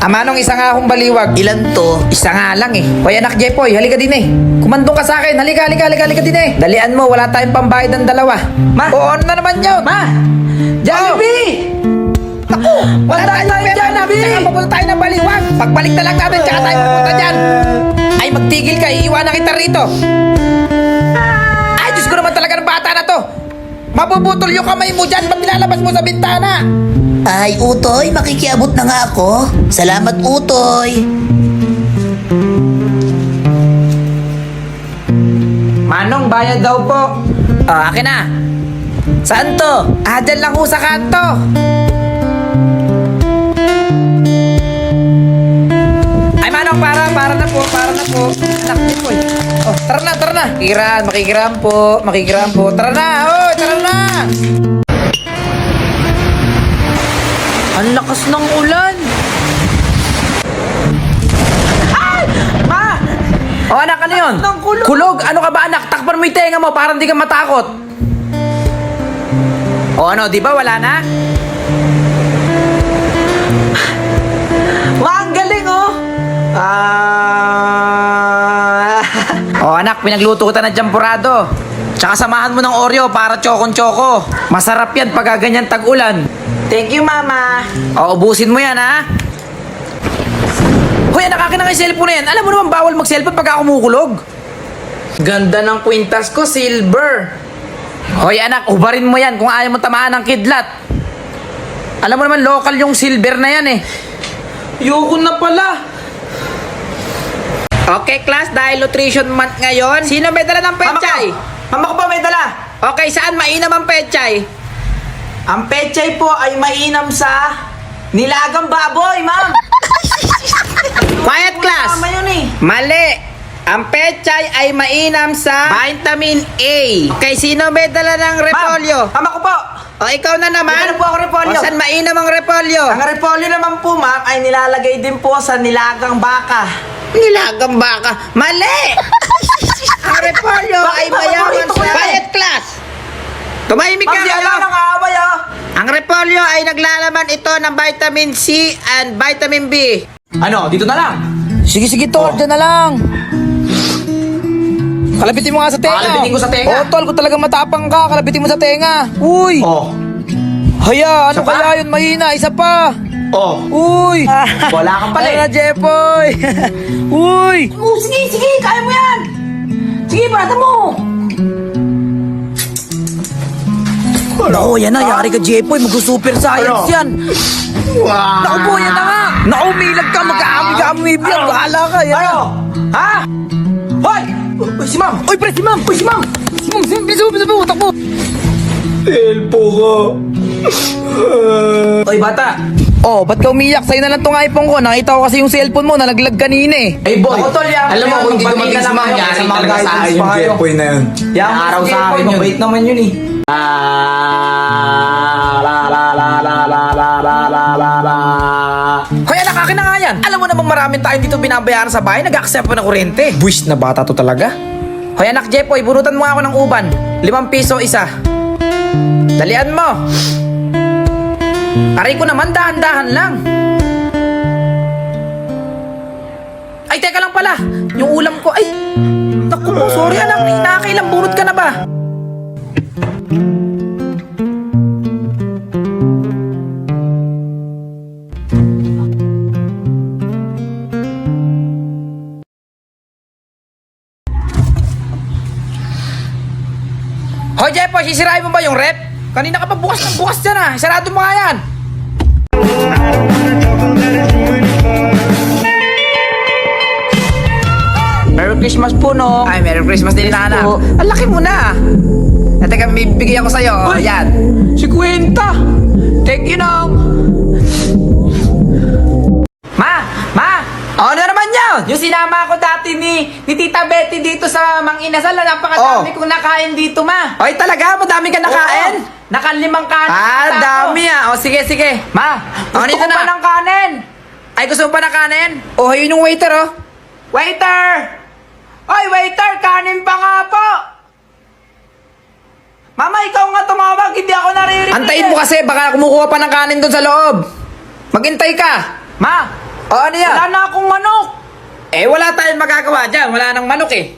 Manong, isa nga akong baliwag. Ilan to? Isa nga lang eh. Hoy anak Jepoy, halika din eh. Kumandong ka sa akin. Halika din eh. Dalian mo, wala tayong pambayad ng dalawa. Ma! Oo, ano na naman yun? Ma! Jollibee! Naku, wala tayong pera na. Tsaka pupunta tayo ng baliwag. Pagbalik na lang natin, tsaka tayo pupunta dyan. Ay, magtigil ka. Iiwanan kita rito. Ay, Diyos ko naman talaga ng bata na to. Mapuputol yung kamay mo dyan. Ba't nilalabas mo sa bintana? Ay, Utoy, makikiabot na nga ako. Salamat, Utoy. Manong, bayad daw po. Akin na. Saan to? Dyan lang ho sa kanto. Ay, Manong, para na po. Anak niyo po. Oh, tara na. Makikiram po. Tara na, tara na. Ang lakas ng ulan. Ma! Anak, ano yun? Ng kulog. Kulog? Ano ka ba, anak? Takpan mo yung tenga mo para hindi ka matakot. Ano, di ba wala na? Ma, ang galing, oh. Anak, pinagluto kita ng jampurado. Tsaka samahan mo ng Oreo para chokon-choko. Masarap yan pag ganyan tag-ulan. Thank you, Mama. Ubusin mo yan, ha? Hoy, anak, akin na nga yung cellphone na yan. Alam mo naman, bawal mag-cellphone pagka kumukulog. Ganda ng kwintas ko, silver. Hoy, anak, ubarin mo yan kung ayaw mo tamaan ng kidlat. Alam mo naman, local yung silver na yan, eh. Yoko na pala. Okay, class, dahil nutrition month ngayon, sino may dala ng pechay? Mama ko pa may dala. Okay, saan mainam ang pechay? Ang pechay po ay mainam sa nilagang baboy, ma'am. Quiet, class. Tama yun eh. Mali. Ang pechay ay mainam sa vitamin A. Okay, sino may dala ng repolyo? Mama ko po. O, ikaw na naman. May dala po ako repolyo. O, saan mainam ang repolyo? Ang repolyo naman po, ma'am, ay nilalagay din po sa nilagang baka. Nilagang baka. Mali! Ang repolyo Bakit ay ba? mayaman Paborito ko sa... yan. Quiet, class. Tumahimik Ma'am, ka. di alam ng kaaway, oh. Ang repolyo ay naglalaman ito ng vitamin C and vitamin B. Ano, dito na lang. Sige, tol. Dyan na lang. Kalabitin mo nga sa tenga. Kalabitin ko sa tenga. Oo, tol. Kung talagang matapang ka, kalabitin mo sa tenga. Uy! Oh. Haya, ano Isa pa? kaya yun? Mahina. Isa pa. Oh. Uy! Wala kang pala Ano eh. na, Jepoy? Uy! Oh, sige, kaya mo yan. Sige, brata mo. Naku, yan na. Yari ka, Jepoy. Mag-super science Ano? yan. Wow. Naku po, yan na nga. Naku, milag ka. Mag-aami-aami yan. Bahala ka. Yan na. Ano? Ha? Hoy! Uy, si ma'am. Uy, pre, si ma'am. Uy, si ma'am. Bilis mo, takbo. Helpo ko. Uy, bata. Oh, ba't ka umiyak? Sa'yo na lang tong iPhone ko. Nakita ko kasi yung cellphone mo, nalaglag kanina eh. Ay, boy. Alam mo, kung hindi dumating si ma'am, yari talaga sa akin yung Jepoy na yun. Yung araw sa akin yun. Mabait naman yun eh. Hoy, anak, akin na nga yan. Alam mo namang maraming tayong dito binabayaran sa bahay, nag-accept pa ng kuryente. Buwis na bata to talaga. Hoy, anak Jepoy, burutan mo ako ng uban. 5 piso isa. Dalian mo. Aray ko naman, dahan-dahan lang. Ay, teka lang pala. Yung ulam ko, ay. Naku mo, sorry anak, nakakailang bunot ka na ba? Hoy, Jepoy, sisirain mo ba yung rep? Kanina ka pa bukas ng bukas dyan ah. Sarado mo nga yan. Merry Christmas po, no? Ay, Merry Christmas din, Nana. po. Ang laki mo na. Teka, may bibigyan ko sa'yo. Oh, Uy! yan. Si Kwenta. Thank you, Nong. Ma! Ano naman yun? Yung sinama ko dati ni Tita Betty dito sa Mang Inasal, napakadami Oh. kong nakain dito, ma. Hoy, talaga? Madami ka nakain? Oo. Nakalimang kanin. Dami ah. O, sige. Ma, Gusto dito ko pa na. ng kanin. Ay, gusto mo pa ng kanin? Oh, yun yung waiter, oh. Waiter! Oy, waiter! Kanin pa nga po! Mama, ikaw nga tumawag. Hindi ako naririnig. Antayin mo kasi, baka kumukuha pa ng kanin doon sa loob. Maghintay ka. Ma, O ano yan? Wala na akong manok. Eh wala tayong magagawa dyan. Wala nang manok eh.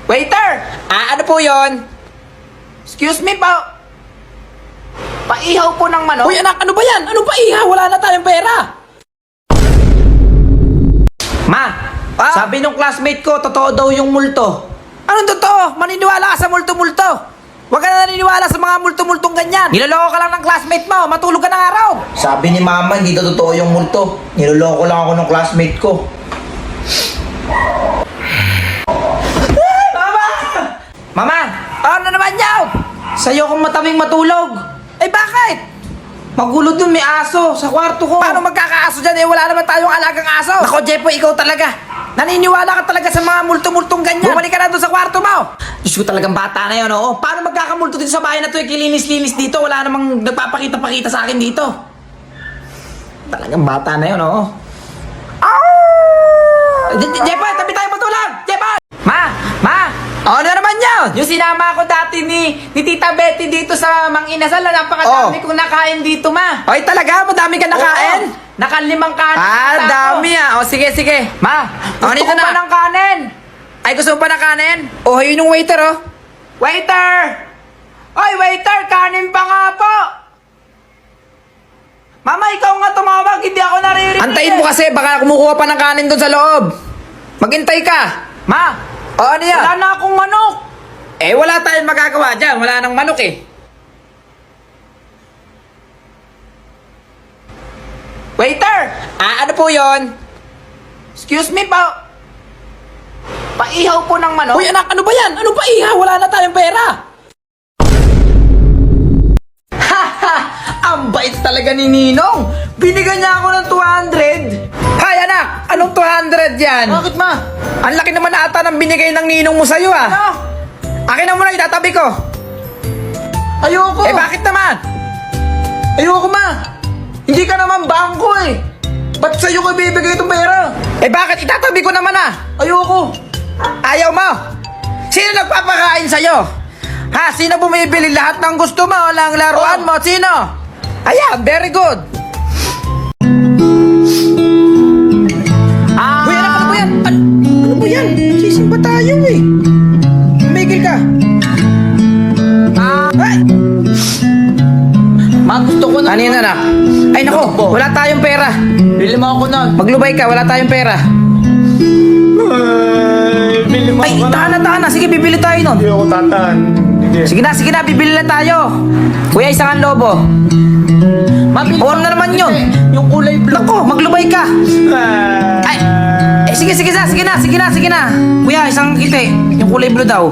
Waiter! Ano po yon? Excuse me po. Paihaw po ng manok. Uy anak, ano ba yan? Ano pa iha? Wala na tayong pera. Ma, sabi nung classmate ko, totoo daw yung multo. Anong totoo? Maniniwala ka sa multo-multo. Huwag ka na naniniwala sa mga multo-multong ganyan. Niloloko ka lang ng classmate mo. Matulog ka ng araw. Sabi ni mama, hindi daw totoo yung multo. Niloloko lang ako ng classmate ko. Mama, ano naman yaw? Sa'yo kong mataming matulog. Eh bakit? Magulo dun, may aso sa kwarto ko. Paano magkakaaso dyan? Eh wala naman tayong alagang aso. Nako, Jepo, ikaw talaga. Naniniwala ka talaga sa mga multo-multong ganyan. Bumalik ka na doon sa kwarto mo. Diyos ko talagang bata na yun, oo. Paano magkakamulto dito sa bahay na to? Eh, kilinis-linis dito. Wala namang nagpapakita-pakita sa akin dito. Talagang bata na yun, oo. Jepo, tabi tayo matulog! Jepo! Ma! Ano naman yun? Yung sinama ko dati ni Tita Betty dito sa Mang Inasal, napakadami kong nakain dito, ma. Ay, talaga? Madami ka nakain? Nakalimang kanin. Dami ah. O, sige. Ma, Gusto ko pa ng kanin. Ay, gusto mo pa ng kanin? Oh, yun yung waiter, oh. Waiter! Oy, waiter, kanin pa nga po. Mama, ikaw nga tumawag, hindi ako naririnig. Antayin mo kasi, baka kumukuha pa ng kanin doon sa loob. Maghintay ka. Ma, Ano yan? wala na akong manok. Eh, wala tayong magagawa dyan. Wala nang manok eh. Waiter! Ano po yon? Excuse me po. Paihaw po ng manok. Uy, anak, ano ba yan? Ano pa iha? Wala na tayong pera. Ang bait talaga ni Ninong. Binigyan niya ako ng 200. Hay, anak! Anong 200 yan? Bakit, ma? Ang laki naman ata ng binigay ng ninong mo sa'yo, ah. Ano? Akin na muna, itatabi ko. Ayoko. Eh, bakit naman? Ayoko, ma. Hindi ka naman bangko eh. Ba't sa'yo ko ibibigay itong pera? Eh, bakit? Itatabi ko naman, ah. Ayoko. Ayaw mo? Sino nagpapakain sa'yo? Ha? Sino bumibili lahat ng gusto mo? Lang laruan mo? Sino? Ayan, very good. Uy, anak, ano ba yan? Ano ba yan? Sisimba tayo eh. Tumigil ka. Ay! Ma, gusto ko na. Ano yun, anak? Ay, nako, wala tayong pera. Bili mo ako nun. Maglubay ka, wala tayong pera. Bili mo Ay, tahan na. Sige, bibili tayo nun. Hindi ako tatan. Hindi. Sige na, bibili na tayo. Kuya, isang lobo. Mabili Or na naman yun. Yung kulay blue. Nako, maglubay ka. Ah. Ay, sige na. Kuya, isang kite. Yung kulay blue daw.